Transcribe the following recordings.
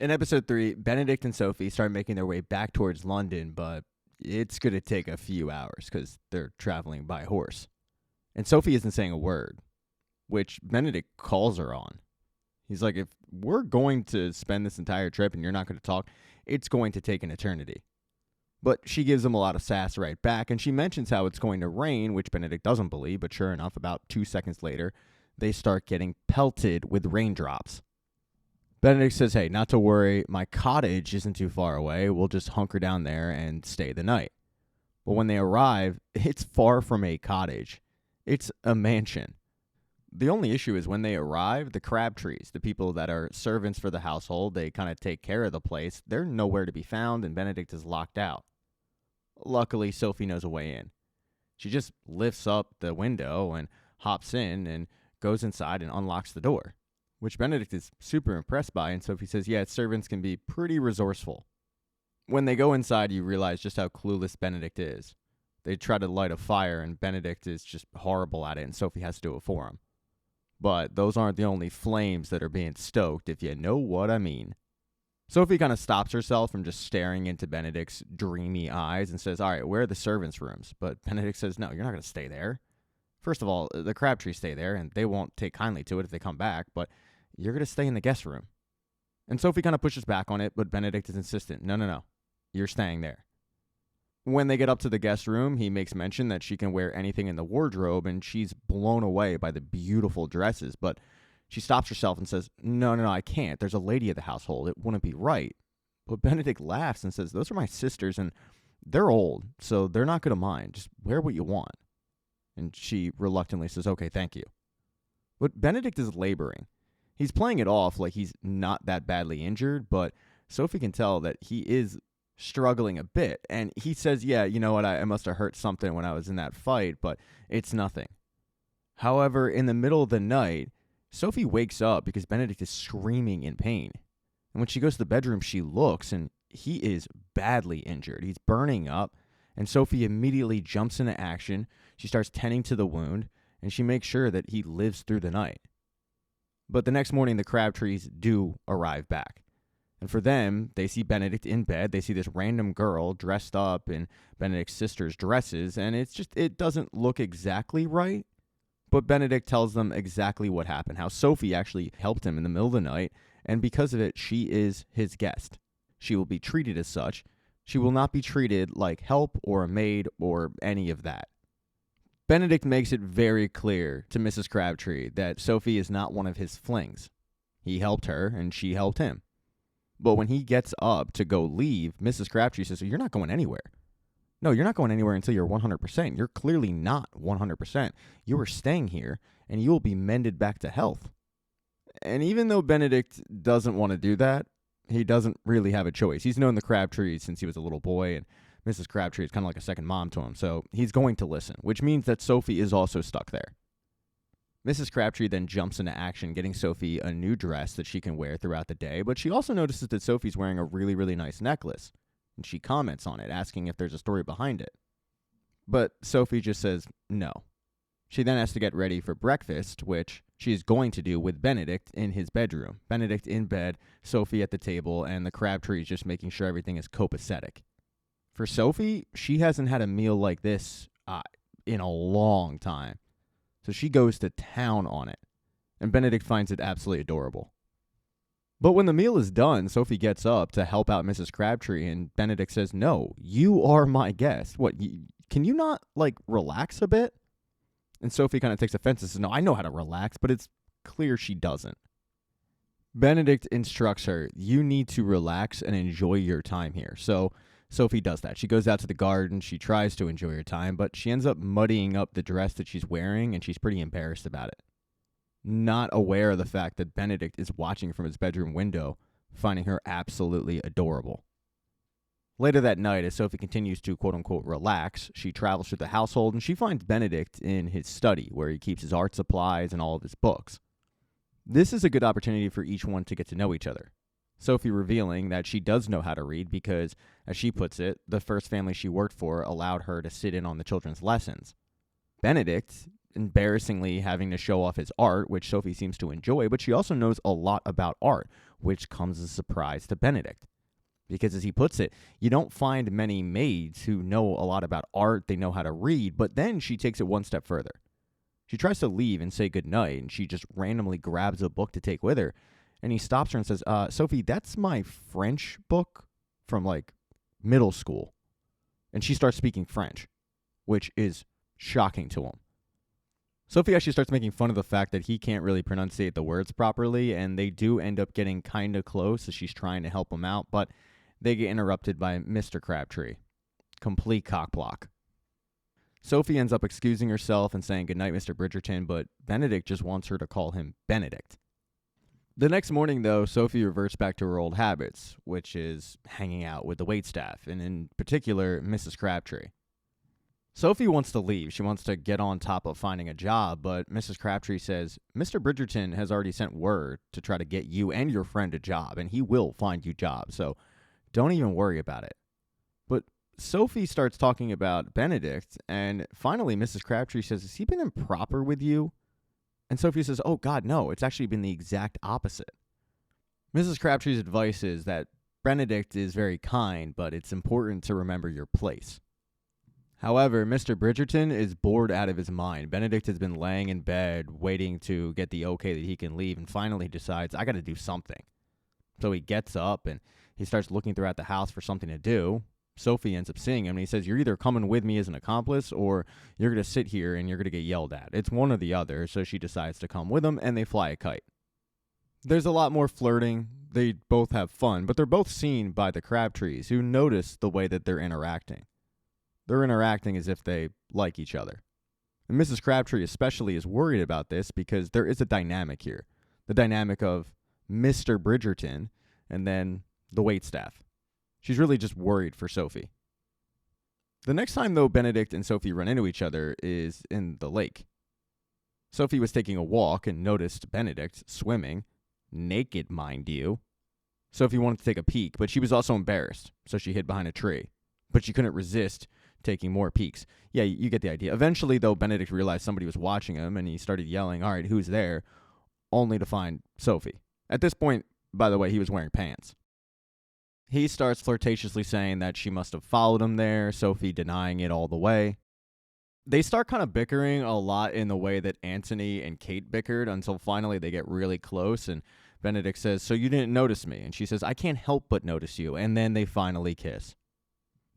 In episode 3, Benedict and Sophie start making their way back towards London, but it's going to take a few hours because they're traveling by horse. And Sophie isn't saying a word, which Benedict calls her on. He's like, if we're going to spend this entire trip and you're not going to talk, it's going to take an eternity. But she gives him a lot of sass right back, and she mentions how it's going to rain, which Benedict doesn't believe, but sure enough, about 2 seconds later, they start getting pelted with raindrops. Benedict says, hey, not to worry, my cottage isn't too far away. We'll just hunker down there and stay the night. But when they arrive, it's far from a cottage. It's a mansion. The only issue is when they arrive, the Crabtrees, the people that are servants for the household, they kind of take care of the place. They're nowhere to be found, and Benedict is locked out. Luckily, Sophie knows a way in. She just lifts up the window and hops in and goes inside and unlocks the door, which Benedict is super impressed by, and Sophie says, yeah, servants can be pretty resourceful. When they go inside, you realize just how clueless Benedict is. They try to light a fire, and Benedict is just horrible at it, and Sophie has to do it for him. But those aren't the only flames that are being stoked, if you know what I mean. Sophie kind of stops herself from just staring into Benedict's dreamy eyes and says, all right, where are the servants' rooms? But Benedict says, no, you're not going to stay there. First of all, the Crabtrees stay there, and they won't take kindly to it if they come back, but you're going to stay in the guest room. And Sophie kind of pushes back on it, but Benedict is insistent. No. You're staying there. When they get up to the guest room, he makes mention that she can wear anything in the wardrobe, and she's blown away by the beautiful dresses, but she stops herself and says, no, I can't. There's a lady of the household. It wouldn't be right. But Benedict laughs and says, those are my sisters, and they're old, so they're not going to mind. Just wear what you want. And she reluctantly says, okay, thank you. But Benedict is laboring. He's playing it off like he's not that badly injured, but Sophie can tell that he is struggling a bit. And he says, yeah, you know what, I must have hurt something when I was in that fight, but it's nothing. However, in the middle of the night, Sophie wakes up because Benedict is screaming in pain. And when she goes to the bedroom, she looks, and he is badly injured. He's burning up, and Sophie immediately jumps into action. She starts tending to the wound, and she makes sure that he lives through the night. But the next morning, the Crabtrees do arrive back. And for them, they see Benedict in bed. They see this random girl dressed up in Benedict's sister's dresses, and it doesn't look exactly right. But Benedict tells them exactly what happened, how Sophie actually helped him in the middle of the night, and because of it, she is his guest. She will be treated as such. She will not be treated like help or a maid or any of that. Benedict makes it very clear to Mrs. Crabtree that Sophie is not one of his flings. He helped her, and she helped him. But when he gets up to go leave, Mrs. Crabtree says, you're not going anywhere. No, you're not going anywhere until you're 100%. You're clearly not 100%. You are staying here, and you will be mended back to health. And even though Benedict doesn't want to do that, he doesn't really have a choice. He's known the Crabtrees since he was a little boy, and Mrs. Crabtree is kind of like a second mom to him, so he's going to listen, which means that Sophie is also stuck there. Mrs. Crabtree then jumps into action, getting Sophie a new dress that she can wear throughout the day, but she also notices that Sophie's wearing a really, really nice necklace, and she comments on it, asking if there's a story behind it. But Sophie just says no. She then has to get ready for breakfast, which she is going to do with Benedict in his bedroom. Benedict in bed, Sophie at the table, and the Crabtrees just making sure everything is copacetic. For Sophie, she hasn't had a meal like this in a long time. So she goes to town on it, and Benedict finds it absolutely adorable. But when the meal is done, Sophie gets up to help out Mrs. Crabtree, and Benedict says, no, you are my guest. What, can you not, relax a bit? And Sophie kind of takes offense and says, no, I know how to relax, but it's clear she doesn't. Benedict instructs her, you need to relax and enjoy your time here. So Sophie does that. She goes out to the garden. She tries to enjoy her time, but she ends up muddying up the dress that she's wearing, and she's pretty embarrassed about it. Not aware of the fact that Benedict is watching from his bedroom window, finding her absolutely adorable. Later that night, as Sophie continues to quote-unquote relax, she travels through the household, and she finds Benedict in his study, where he keeps his art supplies and all of his books. This is a good opportunity for each one to get to know each other. Sophie revealing that she does know how to read because, as she puts it, the first family she worked for allowed her to sit in on the children's lessons. Benedict, embarrassingly having to show off his art, which Sophie seems to enjoy, but she also knows a lot about art, which comes as a surprise to Benedict. Because as he puts it, you don't find many maids who know a lot about art, they know how to read, but then she takes it one step further. She tries to leave and say goodnight, and she just randomly grabs a book to take with her. And he stops her and says, Sophie, that's my French book from, middle school. And she starts speaking French, which is shocking to him. Sophie actually starts making fun of the fact that he can't really pronunciate the words properly, and they do end up getting kind of close as she's trying to help him out, but they get interrupted by Mr. Crabtree. Complete cockblock. Sophie ends up excusing herself and saying goodnight, Mr. Bridgerton, but Benedict just wants her to call him Benedict. The next morning, though, Sophie reverts back to her old habits, which is hanging out with the waitstaff, and in particular, Mrs. Crabtree. Sophie wants to leave. She wants to get on top of finding a job, but Mrs. Crabtree says, Mr. Bridgerton has already sent word to try to get you and your friend a job, and he will find you jobs, so don't even worry about it. But Sophie starts talking about Benedict, and finally Mrs. Crabtree says, has he been improper with you? And Sophie says, oh, God, no, it's actually been the exact opposite. Mrs. Crabtree's advice is that Benedict is very kind, but it's important to remember your place. However, Mr. Bridgerton is bored out of his mind. Benedict has been laying in bed, waiting to get the okay that he can leave, and finally decides, I got to do something. So he gets up, and he starts looking throughout the house for something to do. Sophie ends up seeing him, and he says, you're either coming with me as an accomplice, or you're going to sit here and you're going to get yelled at. It's one or the other, so she decides to come with him, and they fly a kite. There's a lot more flirting. They both have fun, but they're both seen by the Crabtrees, who notice the way that they're interacting. They're interacting as if they like each other. And Mrs. Crabtree especially is worried about this because there is a dynamic here. The dynamic of Mr. Bridgerton and then the waitstaff. She's really just worried for Sophie. The next time, though, Benedict and Sophie run into each other is in the lake. Sophie was taking a walk and noticed Benedict swimming, naked, mind you. Sophie wanted to take a peek, but she was also embarrassed, so she hid behind a tree. But she couldn't resist taking more peeks. Yeah, you get the idea. Eventually, though, Benedict realized somebody was watching him, and he started yelling, all right, who's there? Only to find Sophie. At this point, by the way, he was wearing pants. He starts flirtatiously saying that she must have followed him there, Sophie denying it all the way. They start kind of bickering a lot in the way that Anthony and Kate bickered until finally they get really close, and Benedict says, so you didn't notice me? And she says, I can't help but notice you, and then they finally kiss.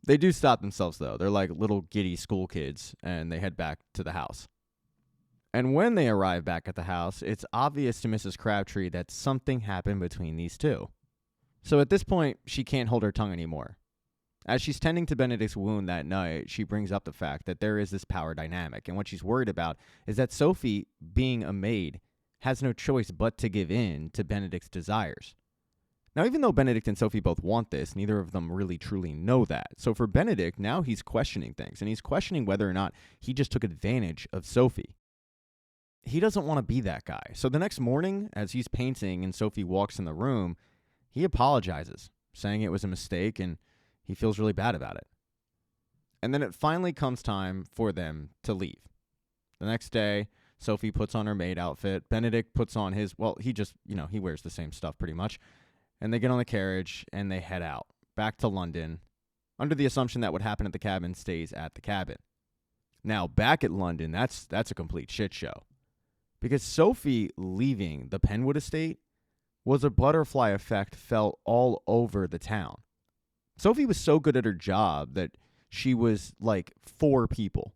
They do stop themselves, though. They're like little giddy school kids, and they head back to the house. And when they arrive back at the house, it's obvious to Mrs. Crabtree that something happened between these two. So at this point, she can't hold her tongue anymore. As she's tending to Benedict's wound that night, she brings up the fact that there is this power dynamic, and what she's worried about is that Sophie, being a maid, has no choice but to give in to Benedict's desires. Now, even though Benedict and Sophie both want this, neither of them really truly know that. So for Benedict, now he's questioning things, and he's questioning whether or not he just took advantage of Sophie. He doesn't want to be that guy. So the next morning, as he's painting and Sophie walks in the room, he apologizes, saying it was a mistake, and he feels really bad about it. And then it finally comes time for them to leave. The next day, Sophie puts on her maid outfit. Benedict puts on his, he wears the same stuff pretty much. And they get on the carriage, and they head out, back to London, under the assumption that what happened at the cabin stays at the cabin. Now, back at London, that's a complete shit show. Because Sophie leaving the Penwood estate was a butterfly effect felt all over the town. Sophie was so good at her job that she was like 4 people.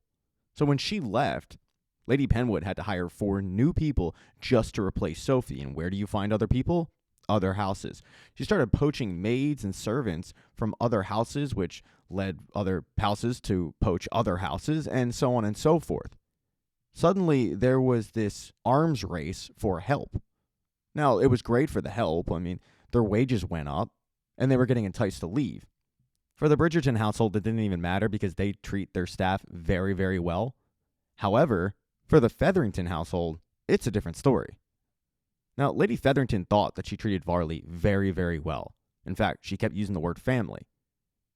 So when she left, Lady Penwood had to hire 4 new people just to replace Sophie. And where do you find other people? Other houses. She started poaching maids and servants from other houses, which led other houses to poach other houses, and so on and so forth. Suddenly, there was this arms race for help. Now, it was great for the help. I mean, their wages went up, and they were getting enticed to leave. For the Bridgerton household, it didn't even matter because they treat their staff very, very well. However, for the Featherington household, it's a different story. Now, Lady Featherington thought that she treated Varley very, very well. In fact, she kept using the word family.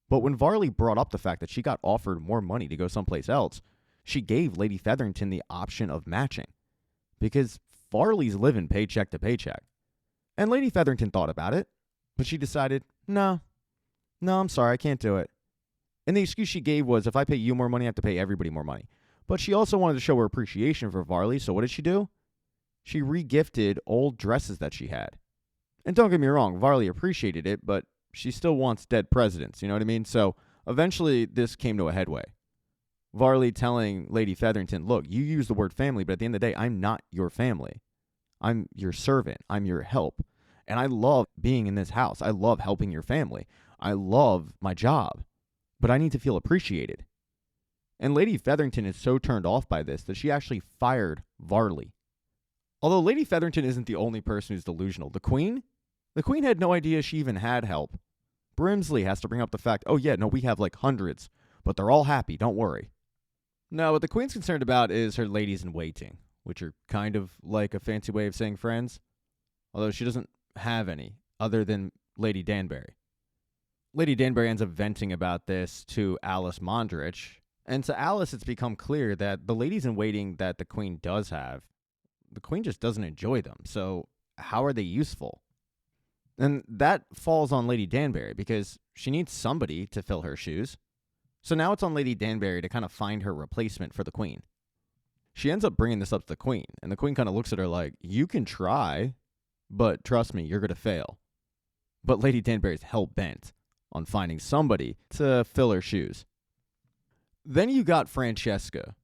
But when Varley brought up the fact that she got offered more money to go someplace else, she gave Lady Featherington the option of matching. Because Varley's living paycheck to paycheck. And Lady Featherington thought about it, but she decided, no, I'm sorry, I can't do it. And the excuse she gave was, if I pay you more money, I have to pay everybody more money. But she also wanted to show her appreciation for Varley, so what did she do? She re-gifted old dresses that she had. And don't get me wrong, Varley appreciated it, but she still wants dead presidents, you know what I mean? So eventually this came to a headway. Varley telling Lady Featherington, look, you use the word family, but at the end of the day, I'm not your family. I'm your servant. I'm your help. And I love being in this house. I love helping your family. I love my job. But I need to feel appreciated. And Lady Featherington is so turned off by this that she actually fired Varley. Although Lady Featherington isn't the only person who's delusional. The Queen had no idea she even had help. Brimsley has to bring up the fact, oh yeah, no, we have like hundreds, but they're all happy, don't worry. Now, what the Queen's concerned about is her ladies in waiting, which are kind of like a fancy way of saying friends, although she doesn't have any other than Lady Danbury. Lady Danbury ends up venting about this to Alice Mondrich, and to Alice it's become clear that the ladies in waiting that the Queen does have, the Queen just doesn't enjoy them, so how are they useful? And that falls on Lady Danbury because she needs somebody to fill her shoes. So now it's on Lady Danbury to kind of find her replacement for the Queen. She ends up bringing this up to the Queen, and the Queen kind of looks at her like, you can try, but trust me, you're going to fail. But Lady Danbury's hell-bent on finding somebody to fill her shoes. Then you got Francesca,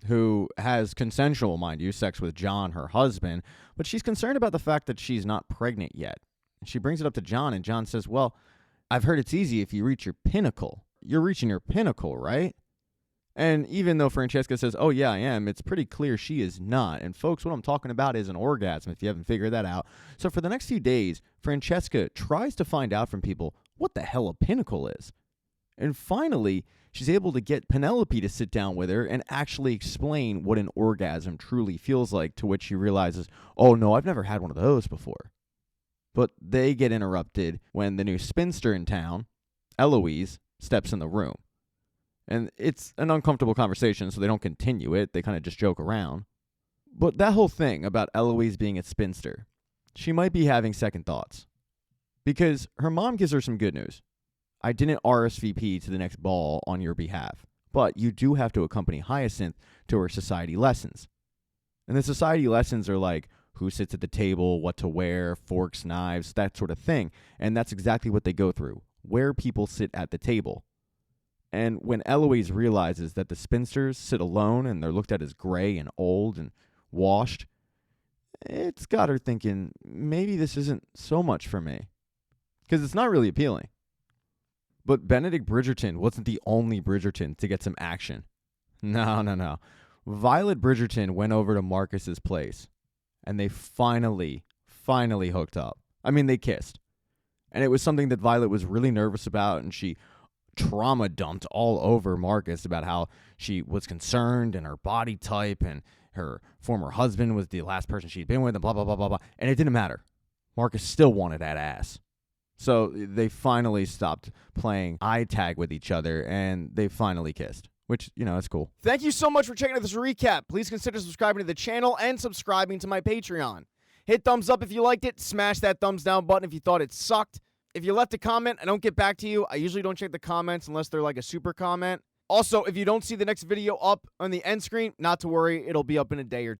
who has consensual, mind you, sex with John, her husband, but she's concerned about the fact that she's not pregnant yet. She brings it up to John, and John says, well, I've heard it's easy if you reach your pinnacle. You're reaching your pinnacle, right? And even though Francesca says, oh, yeah, I am, it's pretty clear she is not. And folks, what I'm talking about is an orgasm, if you haven't figured that out. So for the next few days, Francesca tries to find out from people what the hell a pinnacle is. And finally, she's able to get Penelope to sit down with her and actually explain what an orgasm truly feels like, to which she realizes, oh, no, I've never had one of those before. But they get interrupted when the new spinster in town, Eloise, steps in the room. And it's an uncomfortable conversation, so they don't continue it. They kind of just joke around. But that whole thing about Eloise being a spinster, she might be having second thoughts. Because her mom gives her some good news. I didn't RSVP to the next ball on your behalf, but you do have to accompany Hyacinth to her society lessons. And the society lessons are like who sits at the table, what to wear, forks, knives, that sort of thing. And that's exactly what they go through, where people sit at the table. And when Eloise realizes that the spinsters sit alone and they're looked at as gray and old and washed, it's got her thinking, maybe this isn't so much for me. Because it's not really appealing. But Benedict Bridgerton wasn't the only Bridgerton to get some action. No. Violet Bridgerton went over to Marcus's place, and they finally hooked up. I mean, they kissed. And it was something that Violet was really nervous about, and she trauma dumped all over Marcus about how she was concerned and her body type, and her former husband was the last person she'd been with, and blah, blah, blah, blah, blah. And it didn't matter. Marcus still wanted that ass. So they finally stopped playing eye tag with each other, and they finally kissed, which, you know, that's cool. Thank you so much for checking out this recap. Please consider subscribing to the channel and subscribing to my Patreon. Hit thumbs up if you liked it. Smash that thumbs down button if you thought it sucked. If you left a comment, I don't get back to you. I usually don't check the comments unless they're like a super comment. Also, if you don't see the next video up on the end screen, not to worry. It'll be up in a day or